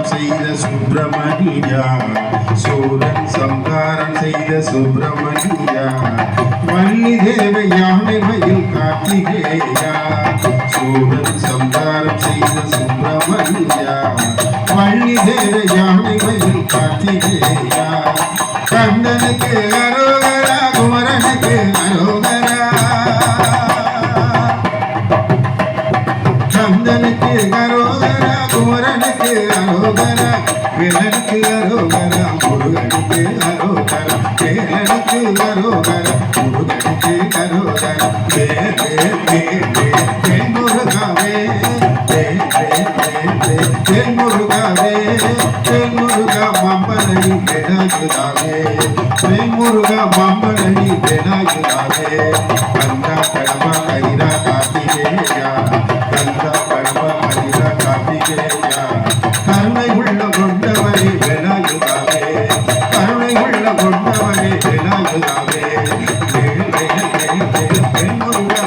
சம்ஹாரம் செய்த சுப்பிரமணியா, சூரன் சம்ஹாரம் செய்த சுப்பிரமணியா, வள்ளி தேவை யானை மயில் கார்த்திகேயா, சூரன் சம்ஹாரம் செய்த சுப்பிரமணியா, வள்ளி தேவை யானை மயில் கார்த்திகேயா, கந்தனுக்கு அரோகரா குமரனுக்கு அரோகரா, கந்தனுக்கு அரோகரா குமரனுக்கு அரோகரா, வேலனுக்கு அரோகரா முருகனுக்கு அரோகரா, வேலனுக்கு அரோகரா முருகனுக்கு அரோகரா, வேல் முருகாவே வேல் முருகாவே வேல் முருகா மம்பளனி வேலாயுதாவே, வேல் முருகா மம்பளனி வேலாயுதாவே, கந்தா கடமா கைரா கார்த்திகேயா, கந்தா கடமா கைரா கார்த்திகேயா, கருணை உள்ள கொண்டவரே வேலாயுதாவே, கருணை உள்ள கொண்டவரே வேலாயுதாவே, வேல் முருகா